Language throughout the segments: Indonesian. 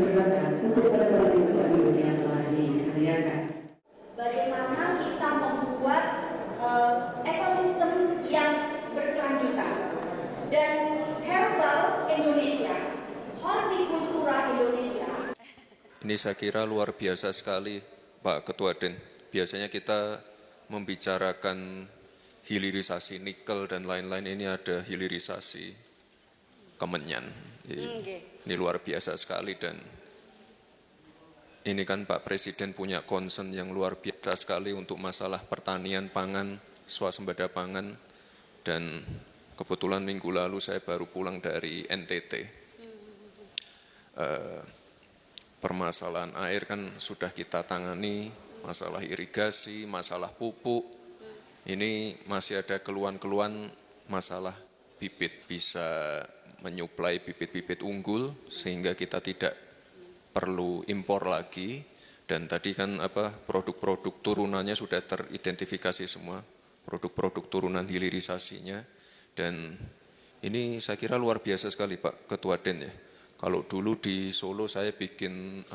Silakan untuk pertanyaan yang telah disediakan. Bagaimana kita membuat ekosistem yang berkelanjutan dan herbal Indonesia, hortikultura Indonesia. Ini saya kira luar biasa sekali, Pak Ketua Den. Biasanya kita membicarakan hilirisasi nikel dan lain-lain, ini ada hilirisasi Kemenyan. Ini luar biasa sekali, dan ini kan Pak Presiden punya concern yang luar biasa sekali untuk masalah pertanian pangan, swasembada pangan, dan kebetulan minggu lalu saya baru pulang dari NTT. Permasalahan air kan sudah kita tangani, masalah irigasi, masalah pupuk, ini masih ada keluhan-keluhan masalah bibit, bisa menyuplai bibit-bibit unggul sehingga kita tidak perlu impor lagi. Dan tadi kan produk-produk turunannya sudah teridentifikasi semua, produk-produk turunan hilirisasinya. Dan ini saya kira luar biasa sekali Pak Ketua Den ya. Kalau dulu di Solo saya bikin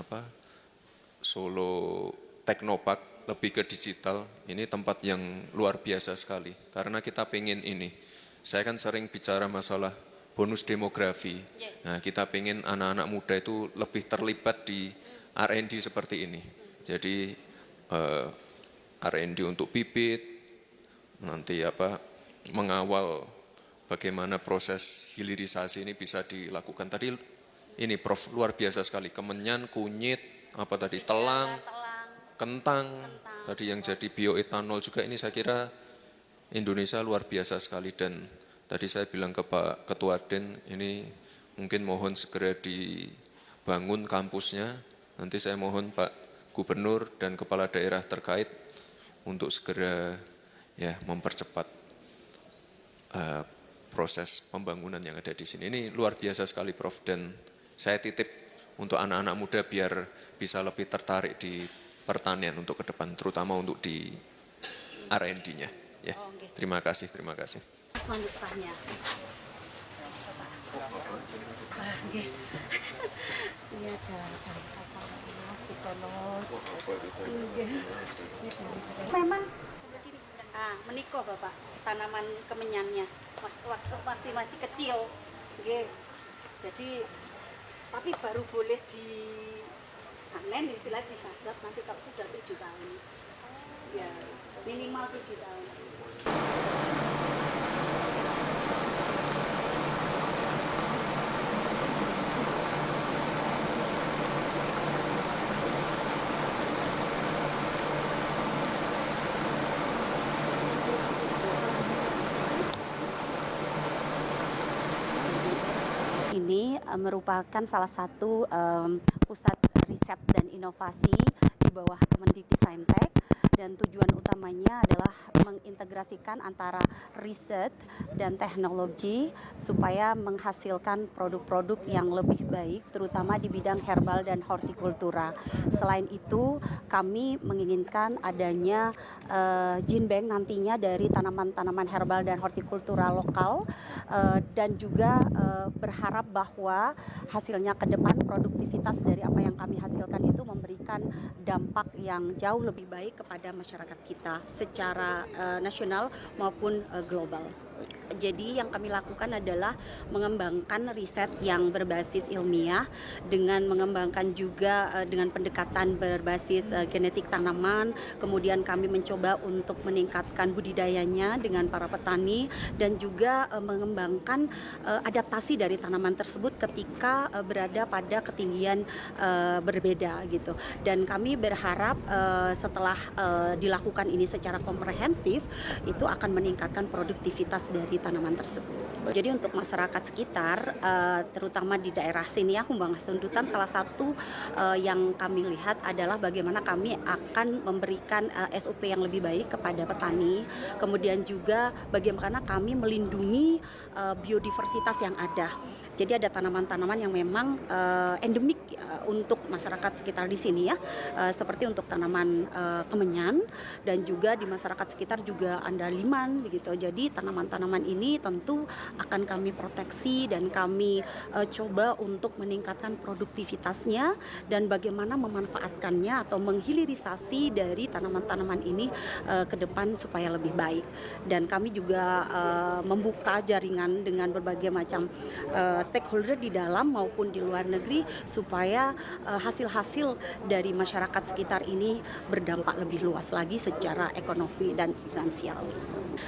Solo Teknopark lebih ke digital, ini tempat yang luar biasa sekali. Karena kita pengen ini, saya kan sering bicara masalah bonus demografi. Nah, kita pengen anak-anak muda itu lebih terlibat di R&D seperti ini. Jadi R&D untuk bibit, nanti mengawal bagaimana proses hilirisasi ini bisa dilakukan. Tadi ini Prof luar biasa sekali, Kemenyan, kunyit, telang, kentang, tadi yang jadi bioetanol juga, ini saya kira Indonesia luar biasa sekali. Dan tadi saya bilang ke Pak Ketua Den, ini mungkin mohon segera dibangun kampusnya. Nanti saya mohon Pak Gubernur dan Kepala Daerah terkait untuk segera mempercepat proses pembangunan yang ada di sini. Ini luar biasa sekali Prof, dan saya titip untuk anak-anak muda biar bisa lebih tertarik di pertanian untuk ke depan, terutama untuk di R&D-nya. Ya, terima kasih. Selanjutnya. Ini ada memang menikah Bapak tanaman kemenyannya waktu masih kecil. Jadi tapi baru boleh dipanen, istilah disadap nanti kalau sudah 7 tahun. Ya, minimal 7 tahun. Ini merupakan salah satu pusat riset dan inovasi di bawah Kemendikti-Saintek, dan tujuan utamanya adalah mengintegrasikan antara riset dan teknologi supaya menghasilkan produk-produk yang lebih baik, terutama di bidang herbal dan hortikultura. Selain itu, kami menginginkan adanya gene bank nantinya dari tanaman-tanaman herbal dan hortikultura lokal, dan juga berharap bahwa hasilnya ke depan produktivitas dari apa yang kami hasilkan itu memberikan dampak yang jauh lebih baik kepada masyarakat kita secara nasional maupun global. Jadi yang kami lakukan adalah mengembangkan riset yang berbasis ilmiah dengan mengembangkan juga dengan pendekatan berbasis genetik tanaman. Kemudian kami mencoba untuk meningkatkan budidayanya dengan para petani dan juga mengembangkan adaptasi dari tanaman tersebut ketika berada pada ketinggian berbeda gitu. Dan kami berharap setelah dilakukan ini secara komprehensif itu akan meningkatkan produktivitas dari tanaman tersebut. Jadi untuk masyarakat sekitar, terutama di daerah sini ya, Humbang Sundutan, salah satu yang kami lihat adalah bagaimana kami akan memberikan SOP yang lebih baik kepada petani, kemudian juga bagaimana kami melindungi biodiversitas yang ada. Jadi ada tanaman-tanaman yang memang endemik untuk masyarakat sekitar di sini ya, seperti untuk tanaman kemenyan, dan juga di masyarakat sekitar juga andaliman begitu. Jadi tanaman-tanaman tanaman ini tentu akan kami proteksi dan kami coba untuk meningkatkan produktivitasnya dan bagaimana memanfaatkannya atau menghilirisasi dari tanaman-tanaman ini ke depan supaya lebih baik. Dan kami juga membuka jaringan dengan berbagai macam stakeholder di dalam maupun di luar negeri supaya hasil-hasil dari masyarakat sekitar ini berdampak lebih luas lagi secara ekonomi dan finansial.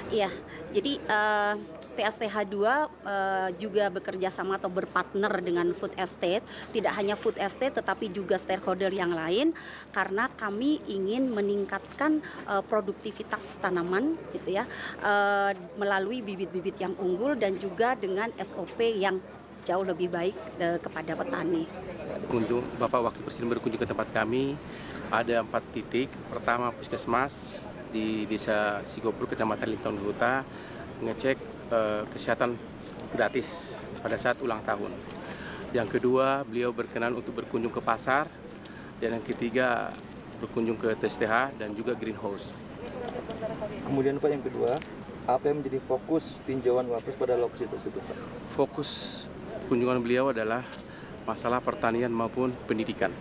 Iya, jadi TSTH2 juga bekerja sama atau berpartner dengan food estate, tidak hanya food estate tetapi juga stakeholder yang lain, karena kami ingin meningkatkan produktivitas tanaman gitu ya, melalui bibit-bibit yang unggul dan juga dengan SOP yang jauh lebih baik kepada petani. Bapak Wakil Presiden berkunjung ke tempat kami, ada 4 titik. Pertama, puskesmas di Desa Sigopur, Kecamatan Lintong Huta, ngecek kesehatan gratis pada saat ulang tahun. Yang kedua, beliau berkenan untuk berkunjung ke pasar. Dan yang ketiga, berkunjung ke TSTH dan juga greenhouse. Kemudian Pak, yang kedua, apa yang menjadi fokus tinjauan Wapres pada lokasi tersebut, Pak? Fokus kunjungan beliau adalah masalah pertanian maupun pendidikan.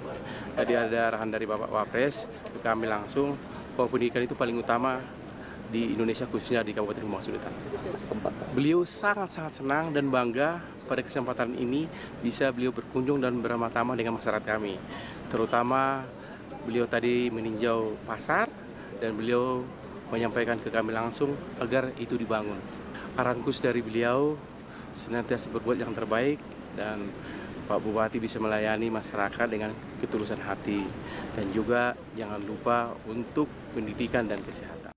Tadi ada arahan dari Bapak Wapres ke kami langsung bahwa pendidikan itu paling utama di Indonesia, khususnya di Kabupaten Humbang Sudutan. Beliau sangat-sangat senang dan bangga pada kesempatan ini bisa beliau berkunjung dan beramah-tamah dengan masyarakat kami. Terutama beliau tadi meninjau pasar dan beliau menyampaikan ke kami langsung agar itu dibangun. Arahan khusus dari beliau senantiasa berbuat yang terbaik dan Pak Bupati bisa melayani masyarakat dengan ketulusan hati, dan juga jangan lupa untuk pendidikan dan kesehatan.